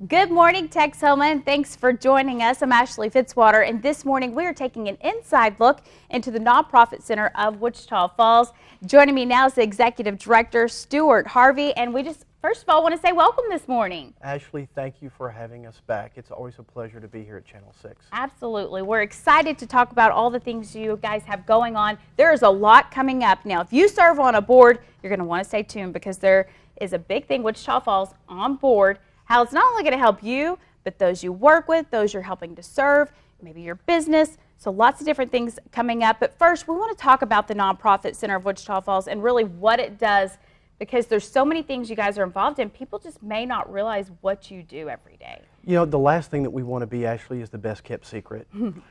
Good morning, Texoma, and thanks for joining us. I'm Ashley Fitzwater, and this morning we are taking an inside look into the Nonprofit Center of Wichita Falls. Joining me now is the Executive Director, Stuart Harvey, and we just first of all want to say welcome this morning. Ashley, thank you for having us back. It's always a pleasure to be here at Channel 6. Absolutely. We're excited to talk about all the things you guys have going on. There is a lot coming up. Now, if you serve on a board, you're going to want to stay tuned because there is a big thing, Wichita Falls on board. How it's not only going to help you, but those you work with, those you're helping to serve, maybe your business. So lots of different things coming up. But first, we want to talk about the Nonprofit Center of Wichita Falls and really what it does, because there's so many things you guys are involved in. People just may not realize what you do every day. You know, the last thing that we want to be, Ashley, is the best kept secret.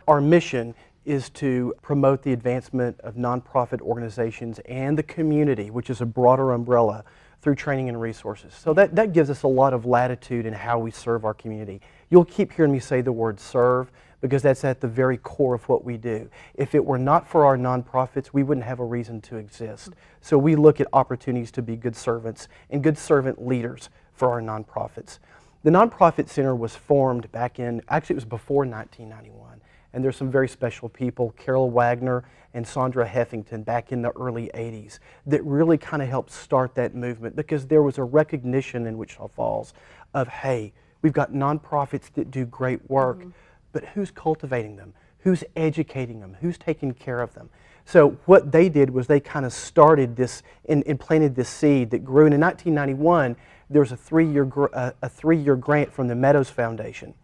Our mission is to promote the advancement of nonprofit organizations and the community, which is a broader umbrella, through training and resources. So that gives us a lot of latitude in how we serve our community. You'll keep hearing me say the word serve because that's at the very core of what we do. If it were not for our nonprofits, we wouldn't have a reason to exist. So we look at opportunities to be good servants and good servant leaders for our nonprofits. The Nonprofit Center was formed back in, actually it was before 1991. And there's some very special people, Carol Wagner and Sandra Heffington, back in the early 80s, that really kind of helped start that movement because there was a recognition in Wichita Falls of, hey, we've got nonprofits that do great work, but who's cultivating them? Who's educating them? Who's taking care of them? So what they did was they kind of started this and planted this seed that grew. And in 1991, there was a three-year grant from the Meadows Foundation.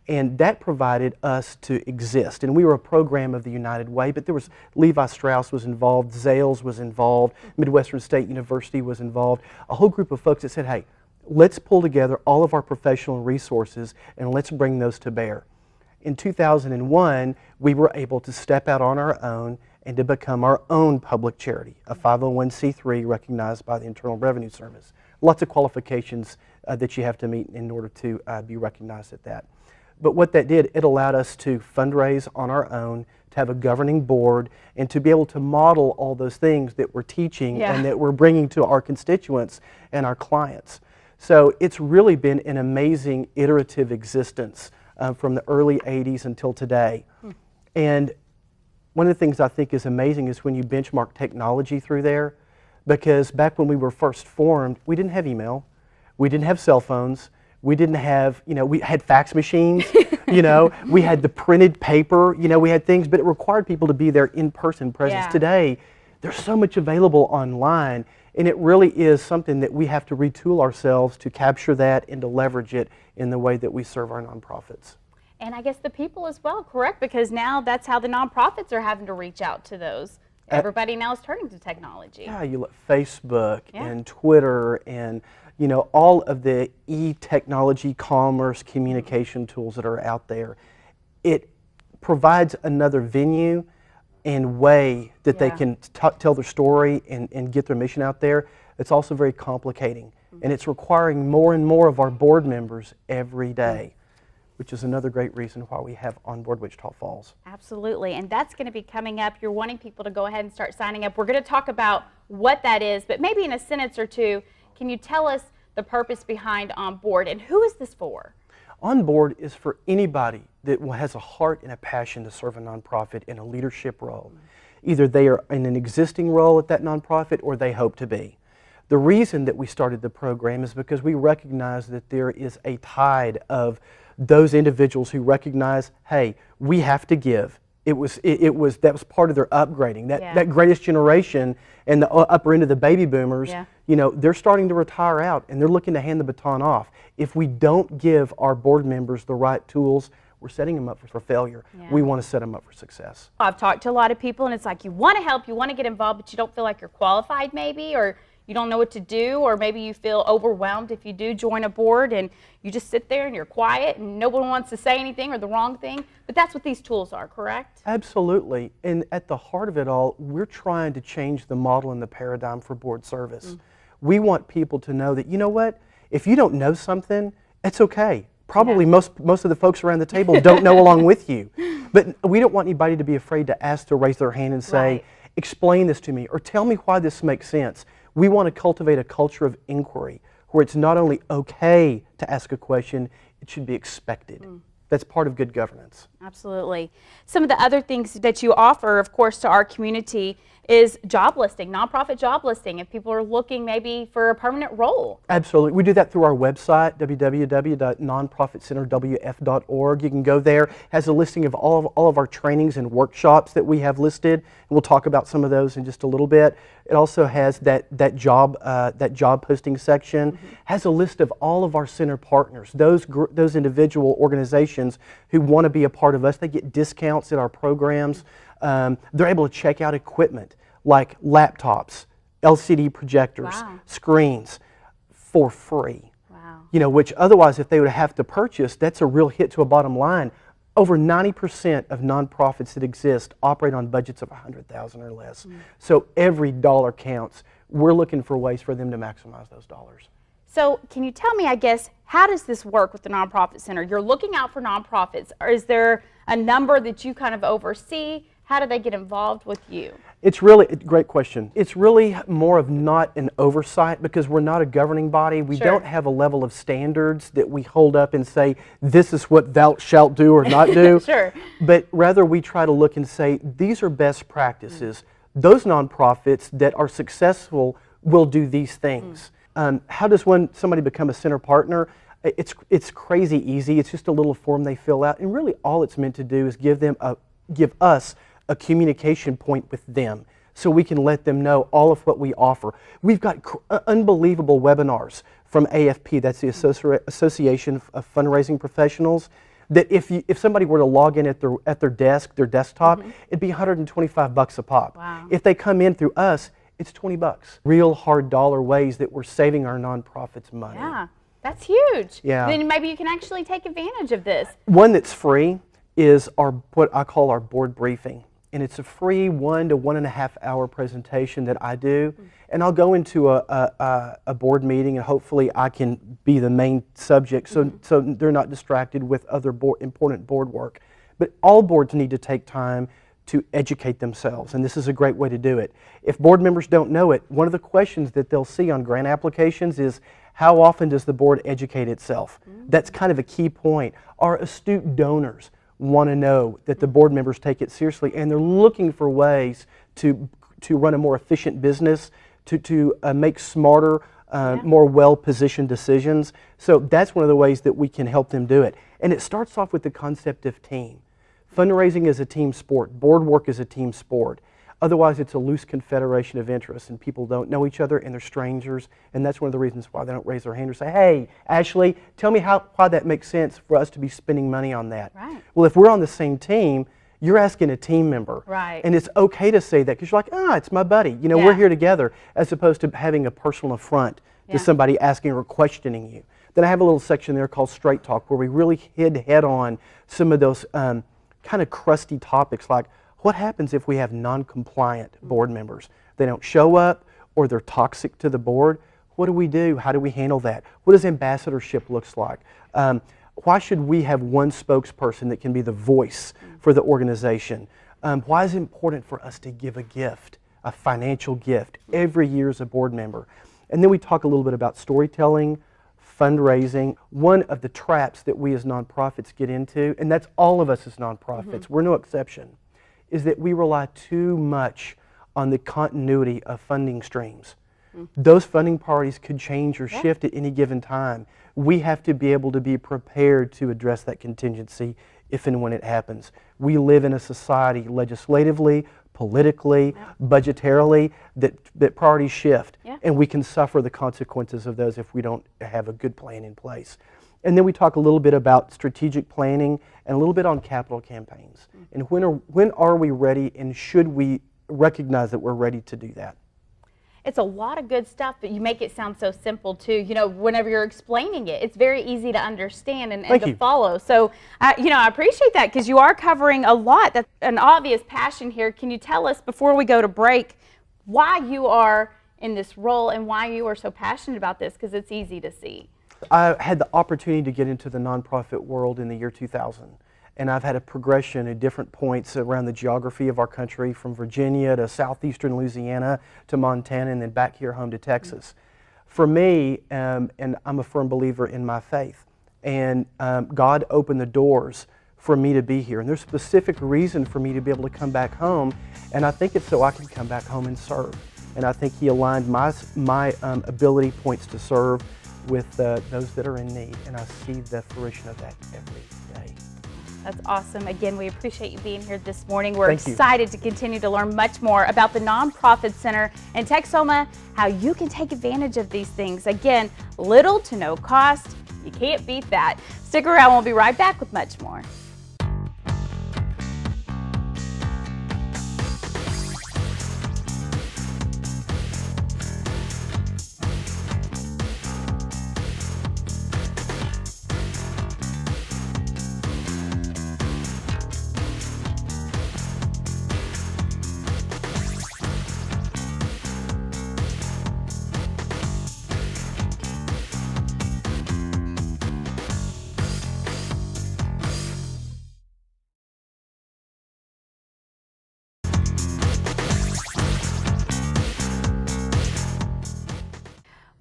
And that provided us to exist. And we were a program of the United Way, but there was Levi Strauss was involved, Zales was involved, Midwestern State University was involved, a whole group of folks that said, hey, let's pull together all of our professional resources and let's bring those to bear. In 2001, we were able to step out on our own and to become our own public charity, a 501c3 recognized by the Internal Revenue Service. Lots of qualifications that you have to meet in order to be recognized at that. But what that did, it allowed us to fundraise on our own, to have a governing board, and to be able to model all those things that we're teaching and that we're bringing to our constituents and our clients. So it's really been an amazing iterative existence from the early 80s until today. And one of the things I think is amazing is when you benchmark technology through there, because back when we were first formed, we didn't have email, we didn't have cell phones, we didn't have, we had fax machines, we had the printed paper, we had things, but it required people to be there in-person presence. Today, there's so much available online, and it really is something that we have to retool ourselves to capture that and to leverage it in the way that we serve our nonprofits. And I guess the people as well, correct? Because now that's how the nonprofits are having to reach out to those. Everybody now is turning to technology. Yeah, you look Facebook and Twitter and all of the e-technology, commerce, communication tools that are out there. It provides another venue and way that they can tell their story and get their mission out there. It's also very complicating, and it's requiring more and more of our board members every day, which is another great reason why we have On Board Wichita Falls. Absolutely, and that's going to be coming up. You're wanting people to go ahead and start signing up. We're going to talk about what that is, but maybe in a sentence or two, can you tell us the purpose behind On Board, and who is this for? On Board is for anybody that has a heart and a passion to serve a nonprofit in a leadership role. Either they are in an existing role at that nonprofit or they hope to be. The reason that we started the program is because we recognize that there is a tide of those individuals who recognize, hey, we have to give. That was part of their upgrading. That greatest generation and the upper end of the baby boomers, they're starting to retire out and they're looking to hand the baton off. If we don't give our board members the right tools, we're setting them up for failure. We want to set them up for success. I've talked to a lot of people and it's like you want to help, you want to get involved, but you don't feel like you're qualified maybe, or you don't know what to do, or maybe you feel overwhelmed if you do join a board and you just sit there and you're quiet and no one wants to say anything or the wrong thing. But that's what these tools are, correct? Absolutely. And at the heart of it all, we're trying to change the model and the paradigm for board service. We want people to know that, you know what, if you don't know something, it's okay. Probably most of the folks around the table don't know along with you. But we don't want anybody to be afraid to ask, to raise their hand and say, explain this to me, or tell me why this makes sense. We want to cultivate a culture of inquiry where it's not only okay to ask a question, it should be expected. That's part of good governance. Absolutely. Some of the other things that you offer, of course, to our community is job listing, nonprofit job listing, if people are looking maybe for a permanent role. Absolutely. We do that through our website, www.nonprofitcenterwf.org. You can go there. It has a listing of all of our trainings and workshops that we have listed, and we'll talk about some of those in just a little bit. It also has that job posting section, has a list of all of our center partners, those individual organizations who want to be a part of us. They get discounts at our programs. They're able to check out equipment like laptops, LCD projectors, screens for free. Wow. You know, which otherwise if they would have to purchase, that's a real hit to a bottom line. Over 90% of nonprofits that exist operate on budgets of $100,000 or less. So every dollar counts. We're looking for ways for them to maximize those dollars. So can you tell me, I guess, how does this work with the Nonprofit Center? You're looking out for nonprofits. Or is there a number that you kind of oversee? How do they get involved with you? It's really a great question. It's really more of not an oversight because we're not a governing body. We don't have a level of standards that we hold up and say, this is what thou shalt do or not do. Sure. But rather we try to look and say, these are best practices. Those nonprofits that are successful will do these things. How does somebody become a center partner? It's crazy easy. It's just a little form they fill out. And really all it's meant to do is give us a communication point with them so we can let them know all of what we offer. We've got unbelievable webinars from AFP, that's the Association of Fundraising Professionals, that if somebody were to log in at their desk, their desktop, it'd be $125 a pop. Wow. If they come in through us, it's $20. Real hard dollar ways that we're saving our nonprofits money. Yeah, that's huge. Yeah. Then maybe you can actually take advantage of this. One that's free is what I call our board briefing. And it's a free 1 to 1.5 hour presentation that I do. And I'll go into a board meeting and hopefully I can be the main subject so they're not distracted with other important board work. But all boards need to take time to educate themselves, and this is a great way to do it. If board members don't know it, one of the questions that they'll see on grant applications is, how often does the board educate itself? That's kind of a key point. Our astute donors want to know that the board members take it seriously, and they're looking for ways to run a more efficient business, to make smarter, more well-positioned decisions. So that's one of the ways that we can help them do it. And it starts off with the concept of team. Fundraising is a team sport. Board work is a team sport. Otherwise, it's a loose confederation of interests, and people don't know each other, and they're strangers, and that's one of the reasons why they don't raise their hand or say, hey, Ashley, tell me why that makes sense for us to be spending money on that. Right. Well, if we're on the same team, you're asking a team member. Right. And it's okay to say that because you're like, it's my buddy. You know, we're here together, as opposed to having a personal affront to somebody asking or questioning you. Then I have a little section there called Straight Talk where we really hit head on some of those kind of crusty topics like, what happens if we have non-compliant board members? They don't show up or they're toxic to the board. What do we do? How do we handle that? What does ambassadorship look like? Why should we have one spokesperson that can be the voice for the organization? Why is it important for us to give a gift, a financial gift, every year as a board member? And then we talk a little bit about storytelling, fundraising. One of the traps that we as nonprofits get into, and that's all of us as nonprofits, we're no exception, is that we rely too much on the continuity of funding streams. Those funding parties could change or shift at any given time. We have to be able to be prepared to address that contingency if and when it happens. We live in a society legislatively, politically, budgetarily, that priorities shift, and we can suffer the consequences of those if we don't have a good plan in place. And then we talk a little bit about strategic planning and a little bit on capital campaigns. And when are we ready, and should we recognize that we're ready to do that? It's a lot of good stuff, but you make it sound so simple too. You know, whenever you're explaining it, it's very easy to understand and to follow. So, I appreciate that because you are covering a lot. That's an obvious passion here. Can you tell us, before we go to break, why you are in this role and why you are so passionate about this? Because it's easy to see. I had the opportunity to get into the nonprofit world in the year 2000. And I've had a progression at different points around the geography of our country, from Virginia to southeastern Louisiana to Montana, and then back here home to Texas. For me, and I'm a firm believer in my faith, and God opened the doors for me to be here. And there's a specific reason for me to be able to come back home, and I think it's so I can come back home and serve. And I think He aligned my ability points to serve with those that are in need, and I see the fruition of that every day. That's awesome. Again, we appreciate you being here this morning. We're Thank you. excited to continue to learn much more about the Nonprofit Center in Texoma, how you can take advantage of these things. Again, little to no cost. You can't beat that. Stick around. We'll be right back with much more.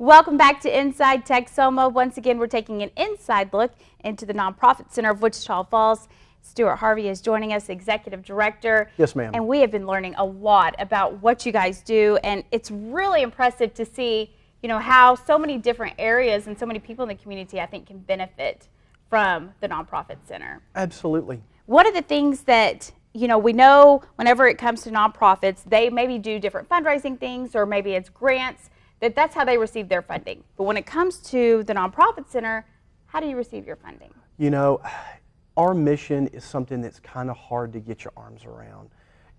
Welcome back to Inside Texoma. Once again, we're taking an inside look into the Nonprofit Center of Wichita Falls. Stuart Harvey is joining us, Executive Director. Yes, ma'am. And we have been learning a lot about what you guys do, and it's really impressive to see, how so many different areas and so many people in the community, I think, can benefit from the Nonprofit Center. Absolutely. One of the things that we know whenever it comes to nonprofits, they maybe do different fundraising things, or maybe it's grants. That's how they receive their funding. But when it comes to the Nonprofit Center, how do you receive your funding? Our mission is something that's kind of hard to get your arms around.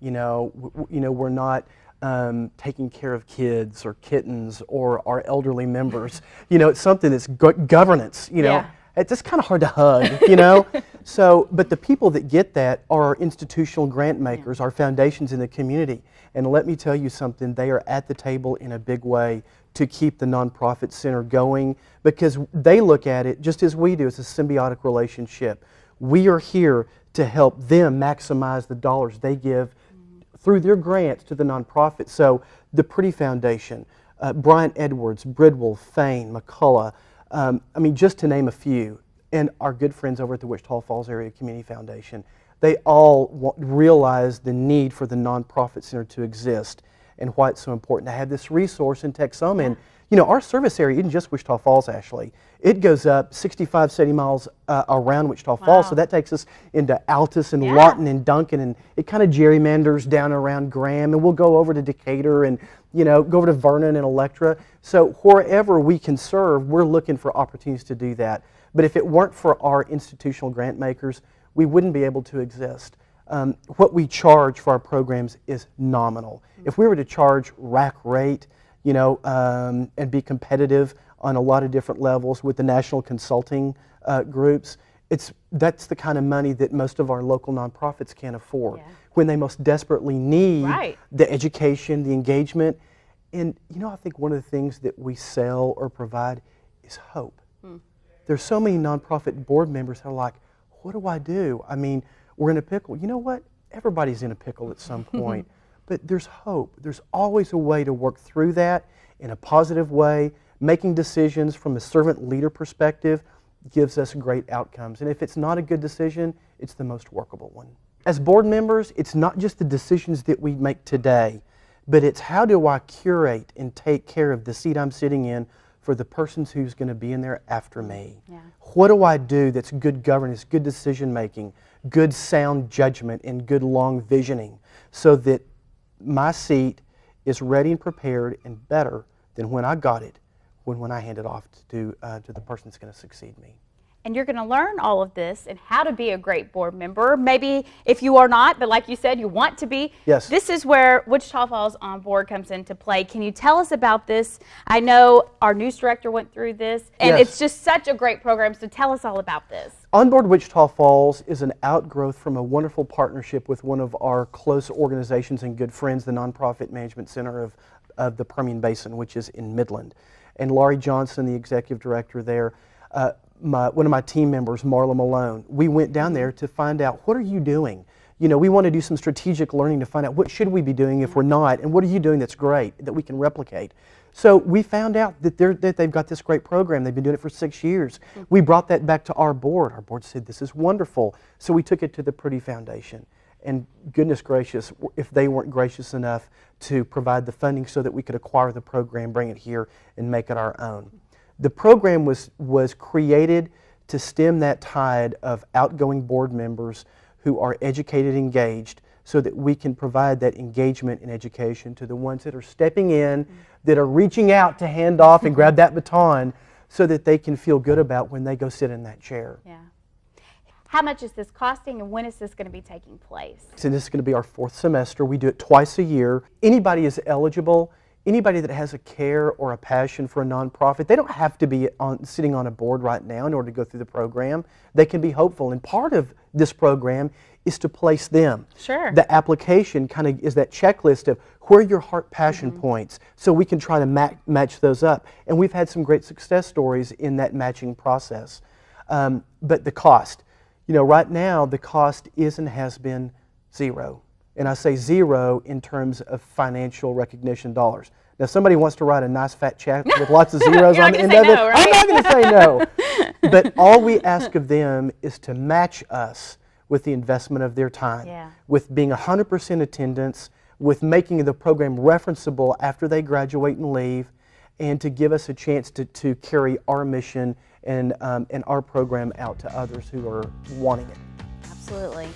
We're not taking care of kids or kittens or our elderly members. It's something that's governance. Yeah. It's just kind of hard to hug. But the people that get that are our institutional grant makers, our foundations in the community. And let me tell you something, they are at the table in a big way to keep the Nonprofit Center going, because they look at it just as we do. It's a symbiotic relationship. We are here to help them maximize the dollars they give through their grants to the nonprofit. So the Pretty Foundation, Bryant Edwards, Bridwell, Fane, McCullough, just to name a few, and our good friends over at the Wichita Falls Area Community Foundation, they all realize the need for the Nonprofit Center to exist and why it's so important to have this resource in Texoma. And our service area isn't just Wichita Falls, actually. It goes up 65, 70 miles around Wichita Falls, so that takes us into Altus and Lawton and Duncan, and it kind of gerrymanders down around Graham, and we'll go over to Decatur and go over to Vernon and Electra. So wherever we can serve, we're looking for opportunities to do that. But if it weren't for our institutional grant makers, we wouldn't be able to exist. What we charge for our programs is nominal. If we were to charge rack rate, and be competitive on a lot of different levels with the national consulting groups, that's the kind of money that most of our local nonprofits can't afford when they most desperately need the education, the engagement. And I think one of the things that we sell or provide is hope. There's so many nonprofit board members that are like, what do I do? We're in a pickle. You know what? Everybody's in a pickle at some point. But there's hope. There's always a way to work through that in a positive way. Making decisions from a servant leader perspective gives us great outcomes. And if it's not a good decision, it's the most workable one. As board members, it's not just the decisions that we make today, but it's how do I curate and take care of the seat I'm sitting in for the person who's going to be in there after me. What do I do that's good governance, good decision making, good sound judgment, and good long visioning, so that my seat is ready and prepared and better than when I got it, when I hand it off to the person that's going to succeed me. And you're going to learn all of this and how to be a great board member. Maybe if you are not, but like you said, you want to be. Yes. This is where Wichita Falls On Board comes into play. Can you tell us about this? I know our news director went through this, and it's just such a great program, so tell us all about this. On Board Wichita Falls is an outgrowth from a wonderful partnership with one of our close organizations and good friends, the Nonprofit Management Center of the Permian Basin, which is in Midland. And Laurie Johnson, the executive director there, one of my team members, Marla Malone, we went down there to find out, what are you doing? We want to do some strategic learning to find out what should we be doing if we're not, and what are you doing that's great that we can replicate. So we found out that they've got this great program. They've been doing it for 6 years. We brought that back to our board. Our board said, this is wonderful. So we took it to the Prudy Foundation. And goodness gracious, if they weren't gracious enough to provide the funding so that we could acquire the program, bring it here, and make it our own. The program was created to stem that tide of outgoing board members who are educated, engaged, so that we can provide that engagement and education to the ones that are stepping in, that are reaching out to hand off and grab that baton so that they can feel good about when they go sit in that chair. Yeah. How much is this costing, and when is this going to be taking place? So this is going to be our 4th semester. We do it twice a year. Anybody is eligible. Anybody that has a care or a passion for a nonprofit, they don't have to be sitting on a board right now in order to go through the program. They can be hopeful, and part of this program is to place them. Sure. The application kind of is that checklist of where are your heart passion points, so we can try to match those up. And we've had some great success stories in that matching process. But the cost, right now the cost is and has been zero. And I say zero in terms of financial recognition dollars. Now, if somebody wants to write a nice fat check with lots of zeros on the end of it, right? I'm not going to say no. But all we ask of them is to match us with the investment of their time, with being 100% attendance, with making the program referenceable after they graduate and leave, and to give us a chance to carry our mission and our program out to others who are wanting it. Absolutely.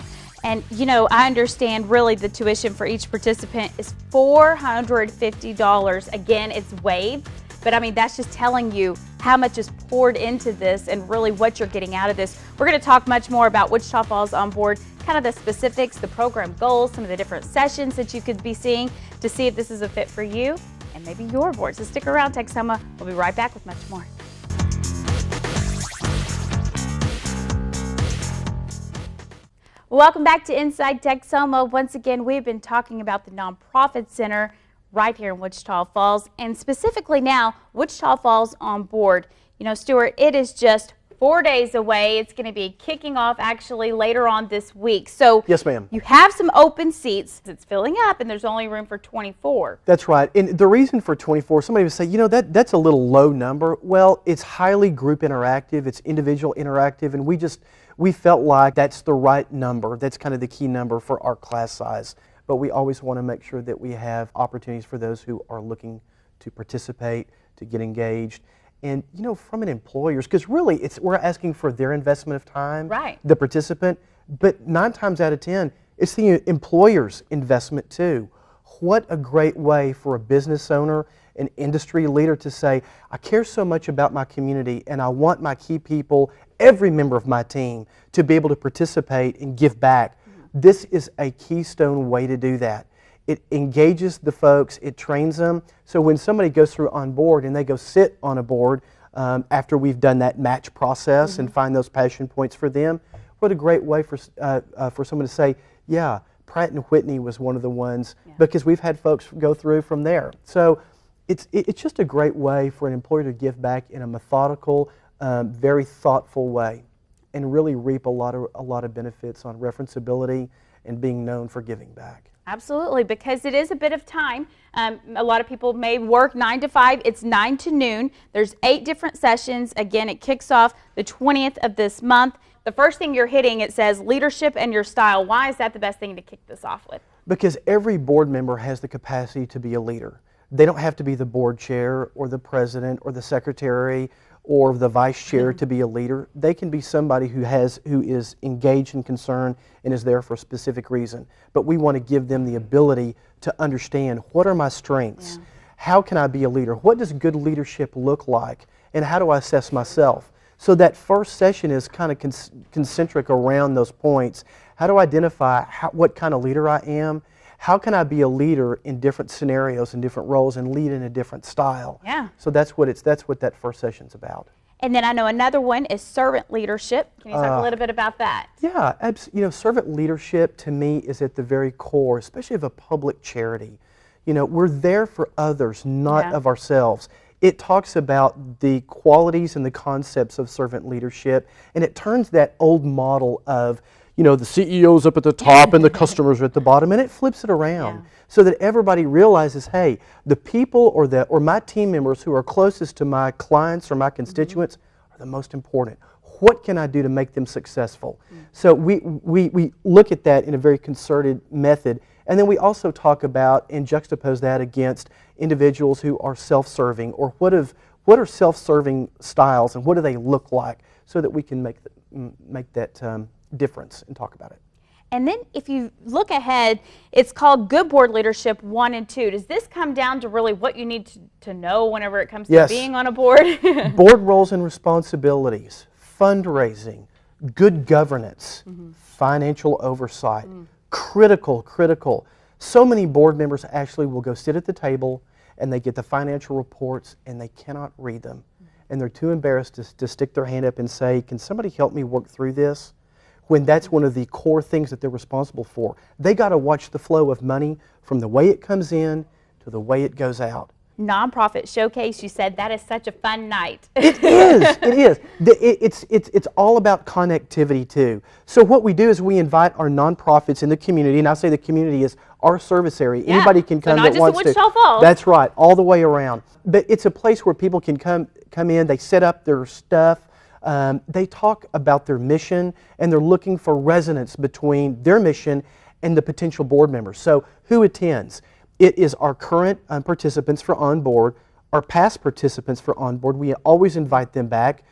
And I understand really the tuition for each participant is $450. Again, it's waived, but I mean, that's just telling you how much is poured into this and really what you're getting out of this. We're going to talk much more about Wichita Falls on Board, kind of the specifics, the program goals, some of the different sessions that you could be seeing to see if this is a fit for you and maybe your board. So stick around, Texoma. We'll be right back with much more. Welcome back to Inside Texoma. Once again, we've been talking about the Nonprofit Center right here in Wichita Falls, and specifically now, Wichita Falls on Board. Stuart, it is just 4 days away. It's going to be kicking off actually later on this week. So yes, ma'am. You have some open seats. It's filling up, and there's only room for 24. That's right. And the reason for 24, somebody would say, that's a little low number. Well, it's highly group interactive. It's individual interactive, and we felt like that's the right number. That's kind of the key number for our class size. But we always want to make sure that we have opportunities for those who are looking to participate, to get engaged. And, from an employer's, because really we're asking for their investment of time, right, the participant, but 9 times out of 10, it's the employer's investment too. What a great way for a business owner, an industry leader to say, I care so much about my community and I want my key people, every member of my team, to be able to participate and give back. This is a keystone way to do that. It engages the folks, it trains them, so when somebody goes through on board and they go sit on a board after we've done that match process and find those passion points for them, what a great way for someone to say, yeah, Pratt & Whitney was one of the ones, because we've had folks go through from there. So it's just a great way for an employer to give back in a methodical, very thoughtful way, and really reap a lot of benefits on referenceability and being known for giving back. Absolutely, because it is a bit of time. A lot of people may work 9 to 5. It's 9 to noon. There's 8 different sessions. Again, it kicks off the 20th of this month. The first thing you're hitting, it says leadership and your style. Why is that the best thing to kick this off with? Because every board member has the capacity to be a leader. They don't have to be the board chair or the president or the secretary or the vice chair to be a leader. They can be somebody who is engaged and concerned and is there for a specific reason. But we want to give them the ability to understand, what are my strengths? How can I be a leader? What does good leadership look like? And how do I assess myself? So that first session is kind of concentric around those points. How do I identify what kind of leader I am? How can I be a leader in different scenarios and different roles and lead in a different style? Yeah. So that's what that first session's about. And then I know another one is servant leadership. Can you talk a little bit about that? Yeah, servant leadership to me is at the very core, especially of a public charity. We're there for others, not of ourselves. It talks about the qualities and the concepts of servant leadership, and it turns that old model of the CEO's up at the top and the customers are at the bottom, and it flips it around. Yeah. So that everybody realizes, hey, the people or my team members who are closest to my clients or my constituents are the most important. What can I do to make them successful? So we look at that in a very concerted method, and then we also talk about and juxtapose that against individuals who are self-serving, or what are self-serving styles and what do they look like, so that we can make that difference and talk about it. And then if you look ahead, it's called Good Board Leadership 1 and 2. Does this come down to really what you need to know whenever it comes to being on a board? Board roles and responsibilities, fundraising, good governance, financial oversight, critical. So many board members actually will go sit at the table and they get the financial reports and they cannot read them. And they're too embarrassed to stick their hand up and say, can somebody help me work through this? When that's one of the core things that they're responsible for. They got to watch the flow of money from the way it comes in to the way it goes out. Nonprofit Showcase, you said that is such a fun night. It is. It's all about connectivity too. So what we do is we invite our nonprofits in the community, and I say the community is our service area. Yeah. Anybody can come so that wants to. Wichita Falls. That's right, all the way around. But it's a place where people can come in, they set up their stuff, they talk about their mission, and they're looking for resonance between their mission and the potential board members. So who attends? It is our current participants for On Board, our past participants for On Board. We always invite them back.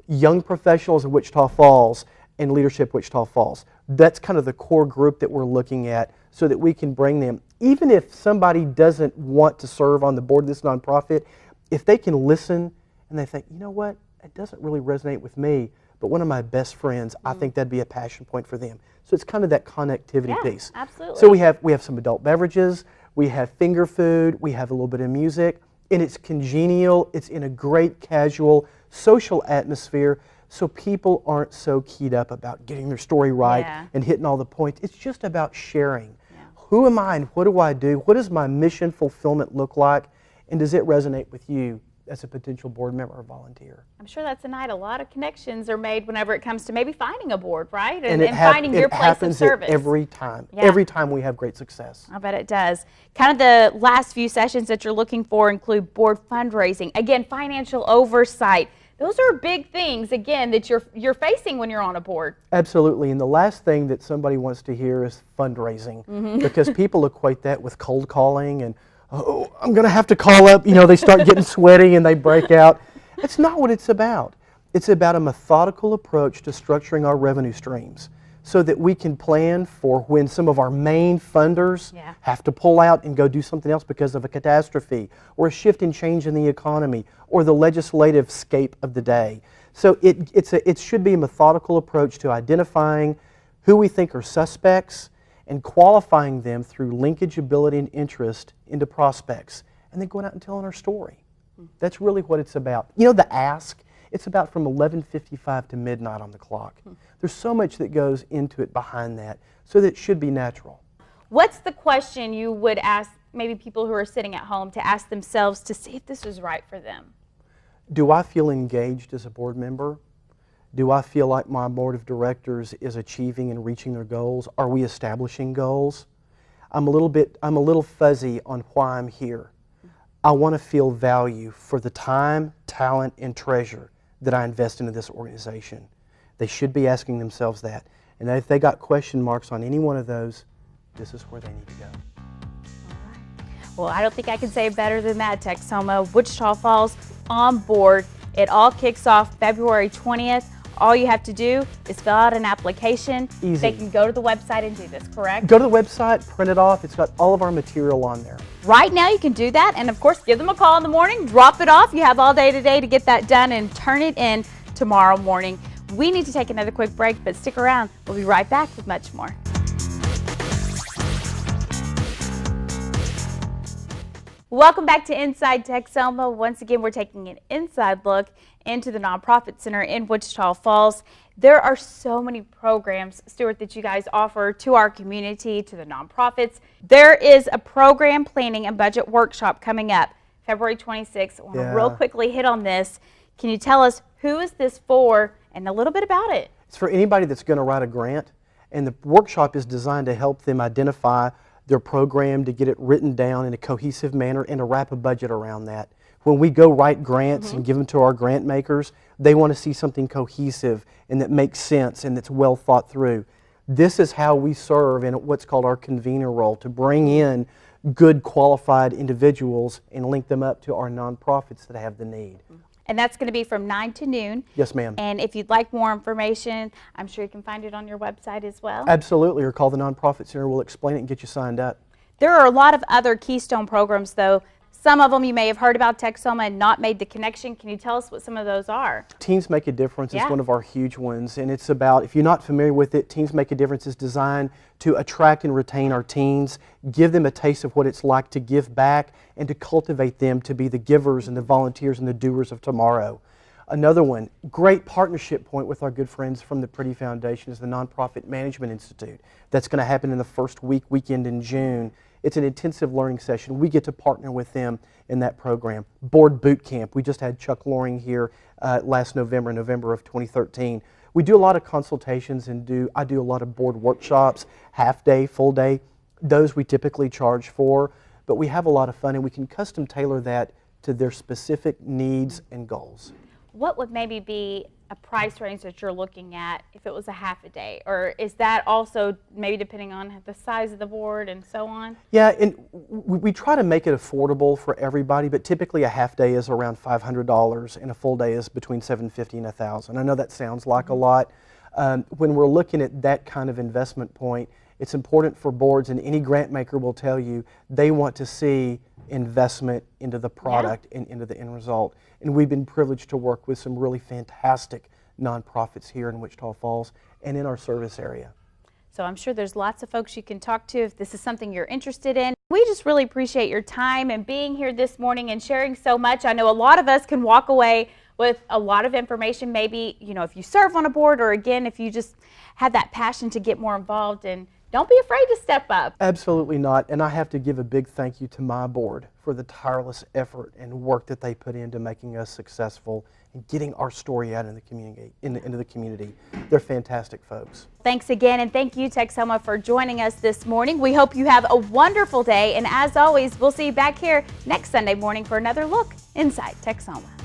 Young professionals in Wichita Falls and Leadership Wichita Falls. That's kind of the core group that we're looking at, so that we can bring them. Even if somebody doesn't want to serve on the board of this nonprofit, if they can listen and they think, you know what, it doesn't really resonate with me, but one of my best friends, I think that'd be a passion point for them. So it's kind of that connectivity piece. Absolutely. So we have some adult beverages, we have finger food, we have a little bit of music, and it's congenial, it's in a great casual social atmosphere, so people aren't so keyed up about getting their story right and hitting all the points. It's just about sharing. Who am I and what do I do? What does my mission fulfillment look like? And does it resonate with you as a potential board member or volunteer? I'm sure that's a night a lot of connections are made whenever it comes to maybe finding a board, right? And finding your place of service. Every time. Every time we have great success. I bet it does. Kind of the last few sessions that you're looking for include board fundraising. Again, financial oversight. Those are big things, again, that you're facing when you're on a board. Absolutely. And the last thing that somebody wants to hear is fundraising. Because people equate that with cold calling and, oh, I'm going to have to call up. They start getting sweaty and they break out. That's not what it's about. It's about a methodical approach to structuring our revenue streams so that we can plan for when some of our main funders have to pull out and go do something else because of a catastrophe or a shift in change in the economy or the legislative scape of the day. So it should be a methodical approach to identifying who we think are suspects and qualifying them through linkage, ability, and interest into prospects, and then going out and telling our story. That's really what it's about. The ask, it's about from 11:55 to midnight on the clock. There's so much that goes into it behind that, so that it should be natural. What's the question you would ask maybe people who are sitting at home to ask themselves to see if this is right for them? Do I feel engaged as a board member? Do I feel like my board of directors is achieving and reaching their goals? Are we establishing goals? I'm a little fuzzy on why I'm here. I want to feel value for the time, talent, and treasure that I invest into this organization. They should be asking themselves that. And if they got question marks on any one of those, this is where they need to go. Well, I don't think I can say it better than that, Texoma. Wichita Falls On Board. It all kicks off February 20th. All you have to do is fill out an application. Easy. They can go to the website and do this, correct? Go to the website, print it off. It's got all of our material on there. Right now you can do that, and of course give them a call in the morning, drop it off. You have all day today to get that done and turn it in tomorrow morning. We need to take another quick break, but stick around. We'll be right back with much more. Welcome back to Inside Texoma. Once again, we're taking an inside look into the Nonprofit Center in Wichita Falls. There are so many programs, Stuart, that you guys offer to our community, to the nonprofits. There is a program planning and budget workshop coming up February 26th. I want to real quickly hit on this. Can you tell us who is this for and a little bit about it? It's for anybody that's going to write a grant And the workshop is designed to help them identify their program, to get it written down in a cohesive manner, and to wrap a budget around that. When we go write grants and give them to our grant makers, they want to see something cohesive and that makes sense and that's well thought through. This is how we serve in what's called our convener role, to bring in good qualified individuals and link them up to our nonprofits that have the need. And that's going to be from 9 to noon. Yes, ma'am. And if you'd like more information, I'm sure you can find it on your website as well. Absolutely, or call the Nonprofit Center. We'll explain it and get you signed up. There are a lot of other Keystone programs, though. Some of them you may have heard about Texoma and not made the connection. Can you tell us what some of those are? Teens Make a Difference is Yeah. one of our huge ones, and it's about, if you're not familiar with it, Teens Make a Difference is designed to attract and retain our teens, give them a taste of what it's like to give back, and to cultivate them to be the givers and the volunteers and the doers of tomorrow. Another one, great partnership point with our good friends from the Pretty Foundation, is the Nonprofit Management Institute. That's going to happen in the first weekend in June. It's an intensive learning session. We get to partner with them in that program. Board Boot Camp. We just had Chuck Loring here last November of 2013. We do a lot of consultations and I do a lot of board workshops, half day, full day. Those we typically charge for, but we have a lot of fun and we can custom tailor that to their specific needs and goals. What would maybe be a price range that you're looking at if it was a half a day? Or is that also maybe depending on the size of the board and so on? Yeah, and we try to make it affordable for everybody, but typically a half day is around $500 and a full day is between $750 and $1,000. I know that sounds like a lot. When we're looking at that kind of investment point, it's important for boards, and any grant maker will tell you, they want to see investment into the product and into the end result. And we've been privileged to work with some really fantastic nonprofits here in Wichita Falls and in our service area. So I'm sure there's lots of folks you can talk to if this is something you're interested in. We just really appreciate your time and being here this morning and sharing so much. I know a lot of us can walk away with a lot of information, maybe, you know, if you serve on a board, or again, if you just have that passion to get more involved. And don't be afraid to step up. Absolutely not. And I have to give a big thank you to my board for the tireless effort and work that they put into making us successful and getting our story out in the community, into the community. They're fantastic folks. Thanks again, and thank you, Texoma, for joining us this morning. We hope you have a wonderful day, and as always, we'll see you back here next Sunday morning for another look inside Texoma.